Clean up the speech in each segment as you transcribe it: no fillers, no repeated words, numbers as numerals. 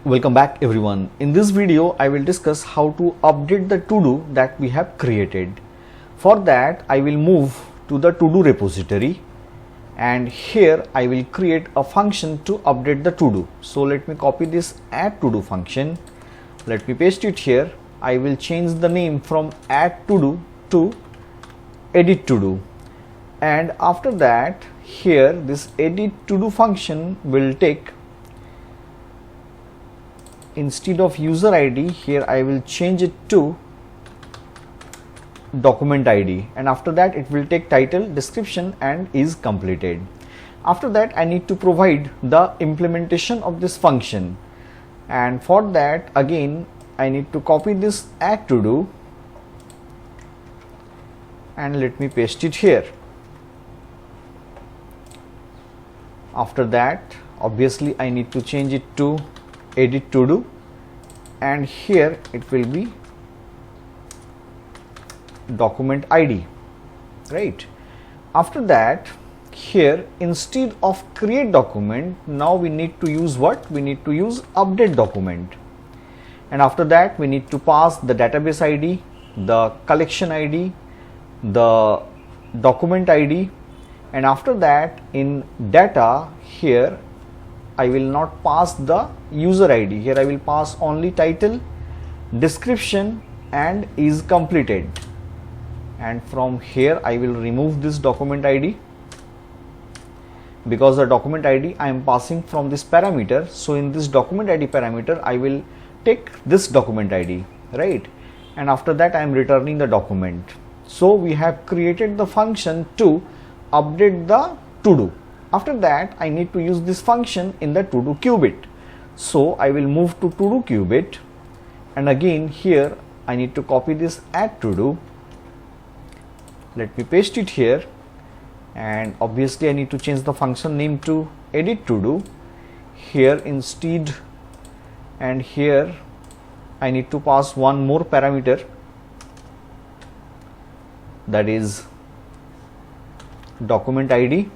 Welcome back everyone. In this video I will discuss how to update the to-do that we have created. For that I will move to the to-do repository and here I will create a function to update the to-do. So let me copy this add to-do function. Let me paste it here. I will change the name from add to-do to edit to-do, and after that here this edit to-do function will take, instead of user ID here I will change it to document ID, and after that it will take title, description and is completed. After that I need to provide the implementation of this function, and for that again I need to copy this add to do and let me paste it here. After that obviously I need to change it to edit to do, and here it will be document ID, right? After that here instead of create document, now we need to use what? We need to use update document, and after that we need to pass the database ID, the collection ID, the document ID, and after that in data here I will not pass the user ID. Here I will pass only title, description and is completed, and from here I will remove this document ID because the document ID I am passing from this parameter. So in this document ID parameter I will take this document ID, right? And after that I am returning the document. So we have created the function to update the to do. After that I need to use this function in the to do Cubit. So I will move to do Cubit, and again here I need to copy this add to do. Let me paste it here, and obviously I need to change the function name to edit to do here instead, and here I need to pass one more parameter, that is document ID,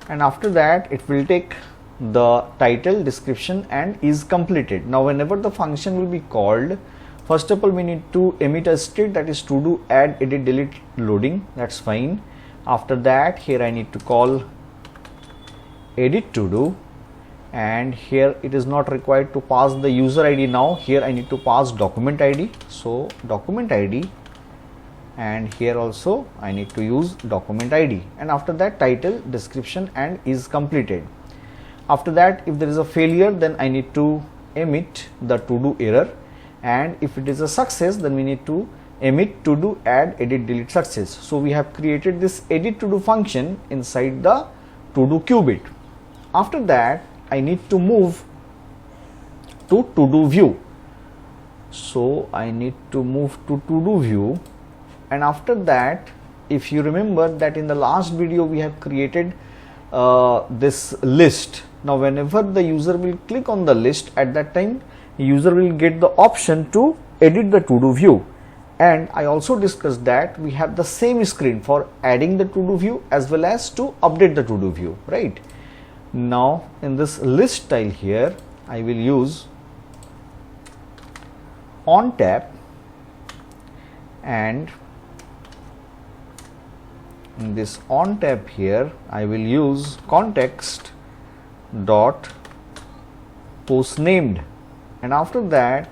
and after that it will take the title, description and is completed. Now whenever the function will be called, first of all we need to emit a state, that is to do add, edit, delete, loading. That's fine. After that here I need to call edit to do, and here it is not required to pass the user ID. Now here I need to pass document ID, so document ID, and here also I need to use document ID, and after that title, description and is completed. After that if there is a failure then I need to emit the to do error, and if it is a success then we need to emit to do add, edit, delete success. So we have created this edit to do function inside the to do Cubit. After that I need to move to do view. So I need to move to do view, and after that if you remember that in the last video we have created this list. Now whenever the user will click on the list, at that time user will get the option to edit the to do view, and I also discussed that we have the same screen for adding the to do view as well as to update the to do view, right? Now in this list style here I will use on tab, and in this on tab here I will use context dot post named, and after that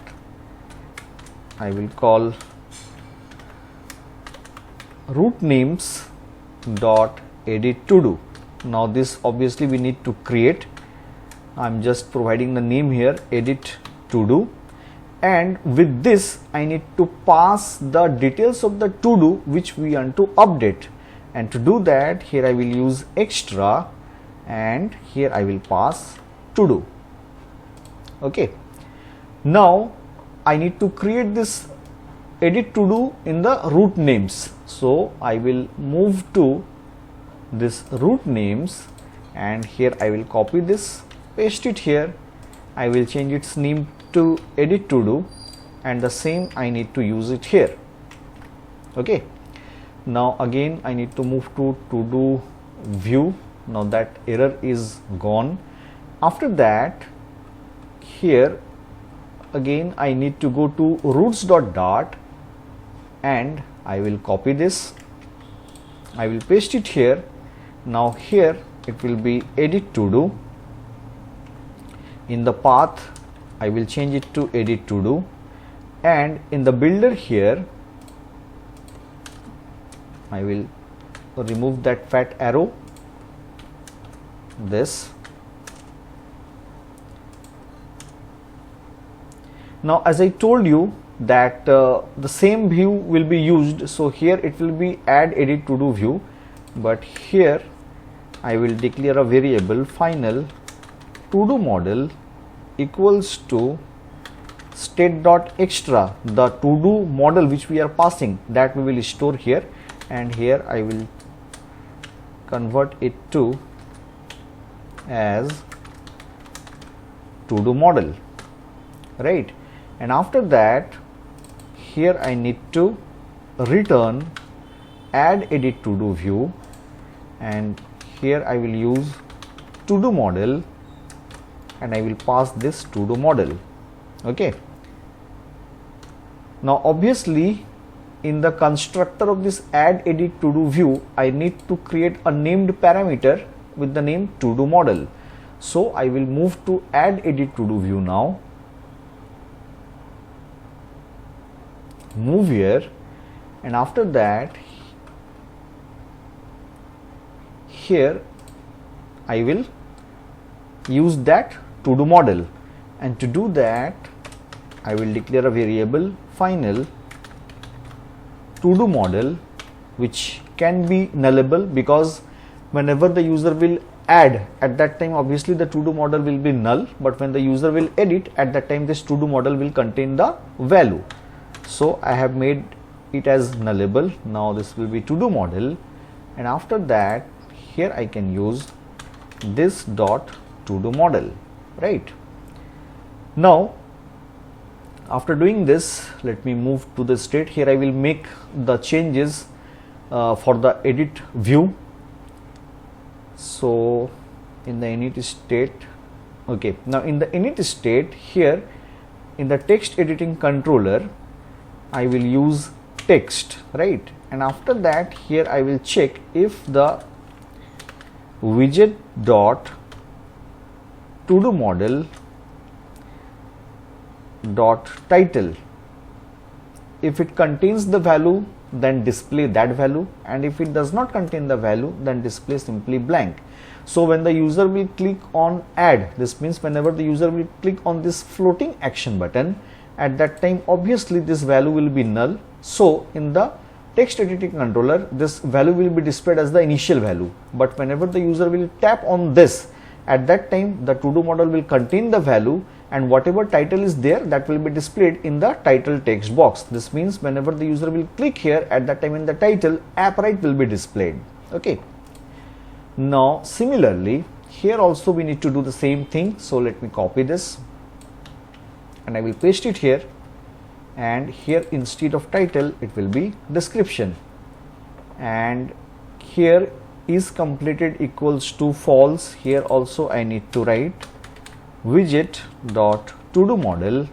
I will call root names dot edit to do. Now this obviously we need to create. I'm just providing the name here, edit to do, and with this I need to pass the details of the to do which we want to update, and to do that here I will use extra, and here I will pass to do. Okay, now I need to create this edit to do in the root names. So I will move to this root names, and here I will copy this, paste it here. I will change its name to edit to do, and the same I need to use it here. Okay, now again I need to move to do view. Now that error is gone. After that, here again I need to go to roots.dart, and I will copy this, I will paste it here. Now here it will be edit to do. In the path I will change it to edit to do, and in the builder here I will remove that fat arrow, this. Now as I told you that the same view will be used, so here it will be add edit to do view, but here I will declare a variable final to do model equals to state.extra, the to do model which we are passing, that we will store here, and here I will convert it to as to do model, right? And after that, here I need to return add edit to do view, and here I will use to do model, and I will pass this to do model. Okay, now obviously in the constructor of this add edit to do view, I need to create a named parameter with the name to do model. So I will move to add edit to do view now, move here, and after that here I will use that to do model, and to do that I will declare a variable final to do model, which can be nullable, because whenever the user will add, at that time obviously the to do model will be null, but when the user will edit, at that time this to do model will contain the value. So I have made it as nullable. Now this will be to do model, and after that here I can use this dot to do model, right? Now after doing this, let me move to the state. Here I will make the changes for the edit view. So in the init state, okay, now in the init state, here in the text editing controller I will use text, right? And after that here I will check if the widget dot to do model dot title, if it contains the value then display that value, and if it does not contain the value then display simply blank. So when the user will click on add, this means whenever the user will click on this floating action button, at that time obviously this value will be null. So in the text editing controller this value will be displayed as the initial value, but whenever the user will tap on this, at that time the to do model will contain the value, and whatever title is there that will be displayed in the title text box. This means whenever the user will click here, at that time in the title Appwrite will be displayed. Okay, now similarly here also we need to do the same thing. So let me copy this and I will paste it here, and here instead of title it will be description, and here is completed equals to false. Here also I need to write widget dot to do model.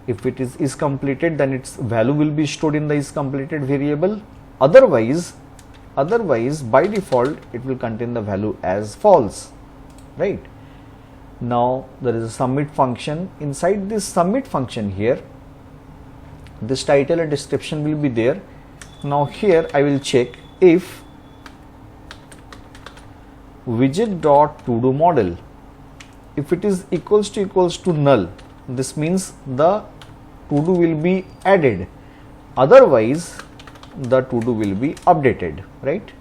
If it is completed, then its value will be stored in the is completed variable. Otherwise by default it will contain the value as false, right? Now there is a submit function. Inside this submit function here this title and description will be there. Now here I will check if widget dot to do model, if it is equals to null, this means the to do will be added, otherwise the to do will be updated, right?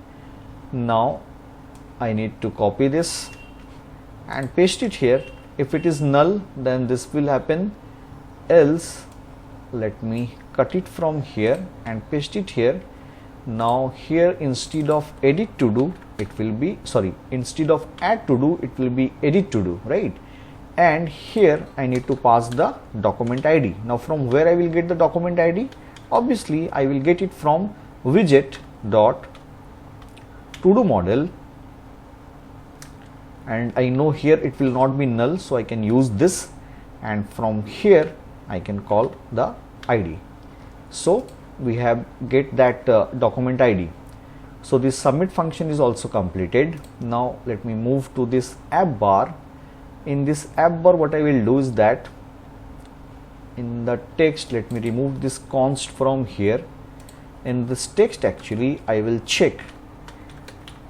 Now I need to copy this and paste it here. If it is null then this will happen, else let me cut it from here and paste it here. Now here instead of edit to do it will be, sorry, instead of add to do it will be edit to do, right? and here I need to pass the document ID. Now from where I will get the document ID? Obviously I will get it from widget dot to do model, and I know here it will not be null, so I can use this, and from here I can call the ID. So we have get that document ID. So this submit function is also completed. Now let me move to this app bar. In this app bar, what I will do is that in the text, let me remove this const from here. In this text actually I will check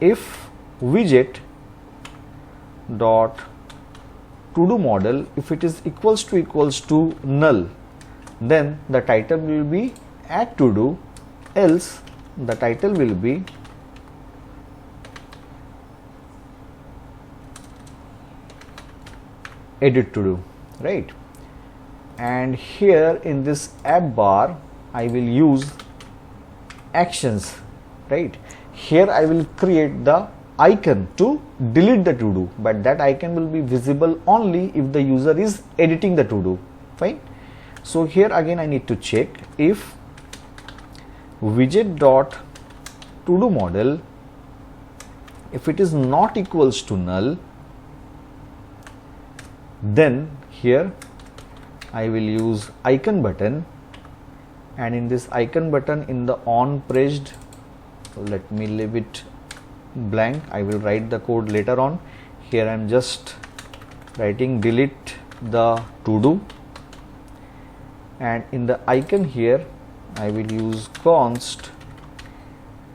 if widget dot to do model, if it is equals to null, then the title will be add to do, else the title will be edit to do, right? And here in this app bar I will use actions, right? Here I will create the icon to delete the to do, but that icon will be visible only if the user is editing the to do. Fine. So here again I need to check if widget dot to do model, if it is not equals to null, then here I will use icon button, and in this icon button in the on pressed, let me leave it blank, I will write the code later on. Here I am just writing delete the to do, and in the icon here I will use const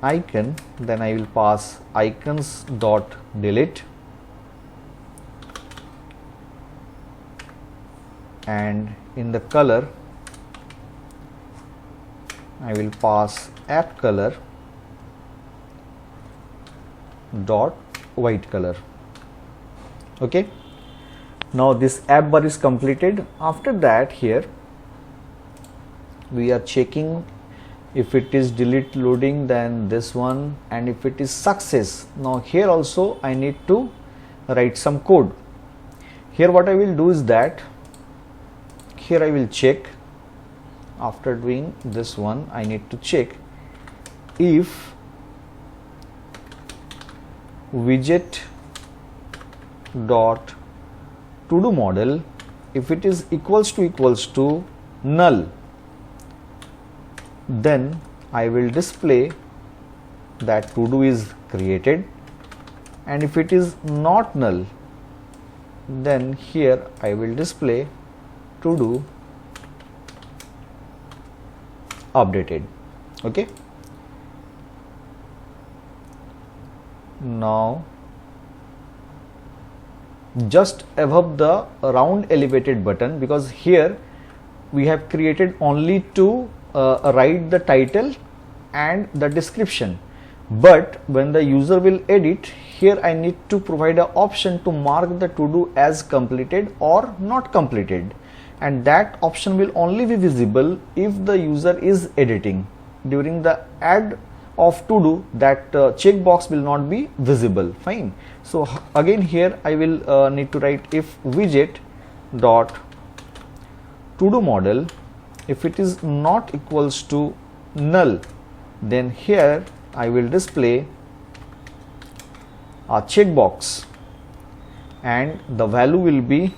icon, then I will pass icons dot delete, and in the color I will pass app color dot white color. Okay, now this app bar is completed. After that, here we are checking if it is delete loading, then this one, and if it is success. Now here also I need to write some code. Here what I will do is that here I will check, after doing this one I need to check if widget dot to do model, if it is equals to null, then I will display that to do is created, and if it is not null, then here I will display to do updated. Okay, now just above the round elevated button, because here we have created only to write the title and the description, but when the user will edit, here I need to provide an option to mark the to do as completed or not completed, and that option will only be visible if the user is editing. During the add of to do, that checkbox will not be visible. Fine. So again here I will need to write if widget dot to do model, if it is not equals to null, then here I will display a checkbox, and the value will be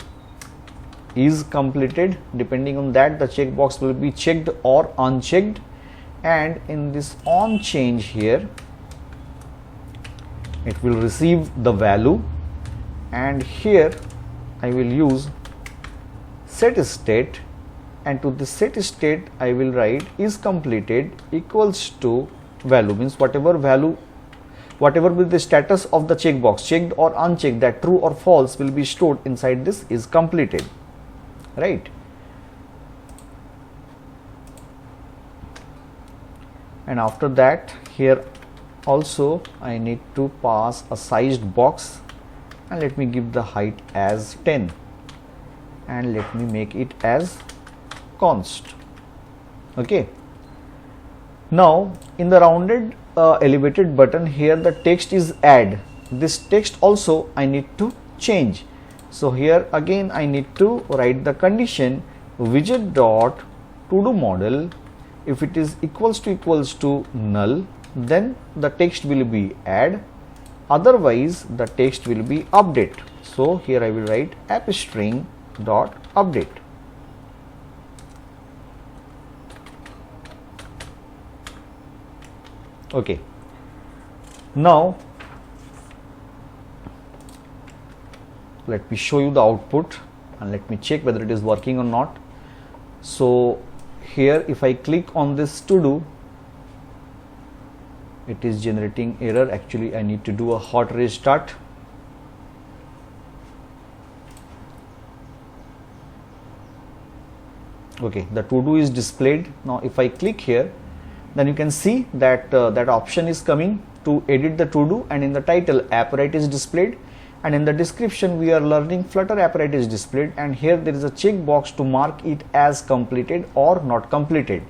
is completed. Depending on that, the checkbox will be checked or unchecked, and in this on change here it will receive the value, and here I will use set state, and to the set state I will write is completed equals to value, means whatever value, whatever will the status of the checkbox, checked or unchecked, that true or false will be stored inside this is completed, right? And after that, here also I need to pass a sized box, and let me give the height as 10, and let me make it as const. Okay, now in the rounded elevated button, here the text is add. This text also I need to change. So here again I need to write the condition widget dot to do model. If it is equals to null, then the text will be add, otherwise the text will be update. So here I will write app string dot update. Okay, now let me show you the output and let me check whether it is working or not. So here if I click on this to do, it is generating error. Actually I need to do a hot restart. Okay, the to do is displayed. Now if I click here, then you can see that that option is coming to edit the to do, and in the title Appwrite is displayed, and in the description we are learning Flutter Appwrite is displayed, and here there is a checkbox to mark it as completed or not completed.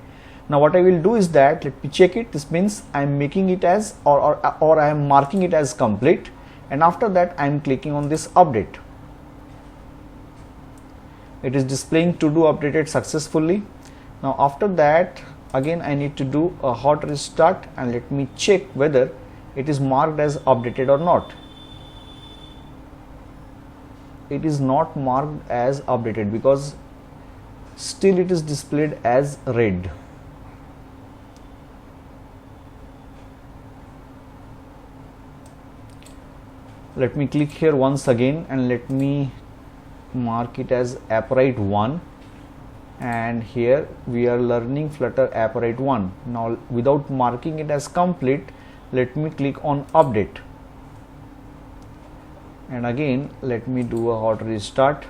Now what I will do is that, let me check it. This means I am making it as or I am marking it as complete, and after that I am clicking on this update. It is displaying to do updated successfully. Now after that again I need to do a hot restart, and let me check whether it is marked as updated or not. It is not marked as updated because still it is displayed as red. Let me click here once again and let me mark it as Appwrite 1, and here we are learning Flutter Appwrite 1. Now without marking it as complete, let me click on update, and again let me do a hot restart.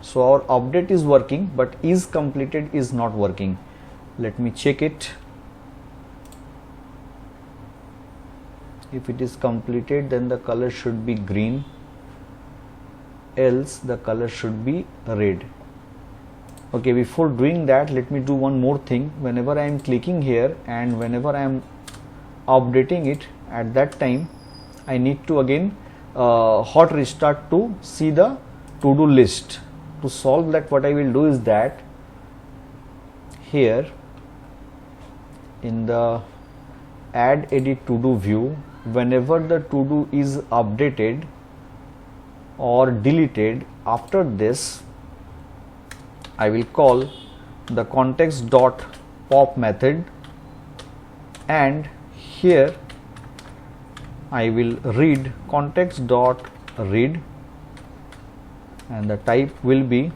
So our update is working, but is completed is not working. Let me check it. If it is completed, then the color should be green, else the color should be red. Okay, before doing that, let me do one more thing. Whenever I am clicking here and whenever I am updating it, at that time I need to again hot restart to see the to-do list. To solve that, what I will do is that here in the add edit to do view, whenever the to do is updated or deleted, after this I will call the context dot pop method, and here I will read context dot read, and the type will be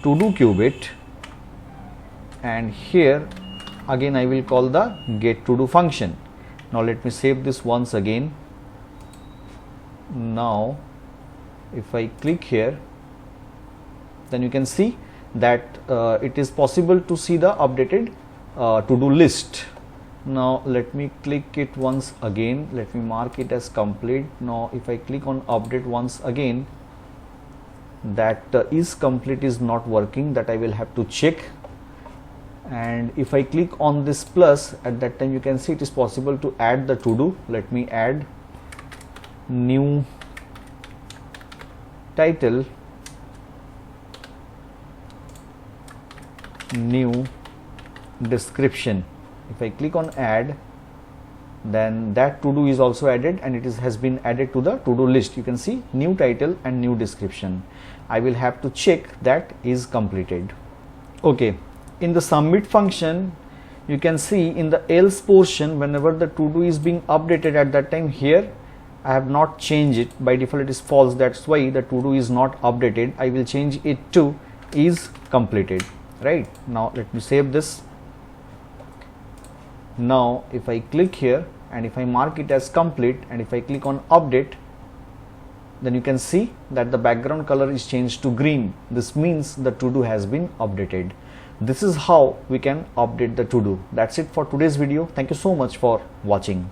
to do Cubit, and here again I will call the get to do function. Now let me save this once again. Now if I click here, then you can see that it is possible to see the updated to do list. Now let me click it once again, let me mark it as complete. Now if I click on update once again, that is complete is not working, that I will have to check. And if I click on this plus, at that time you can see it is possible to add the to do. Let me add new title, new description. If I click on add, then that to do is also added, and it has been added to the to do list. You can see new title and new description. I will have to check that is completed. Okay, in the submit function you can see in the else portion, whenever the to do is being updated, at that time here I have not changed it. By default it is false, that's why the to do is not updated. I will change it to is completed. Right, now let me save this. Now if I click here and if I mark it as complete, and if I click on update, then you can see that the background color is changed to green. This means the to do has been updated. This is how we can update the to do. That's it for today's video. Thank you so much for watching.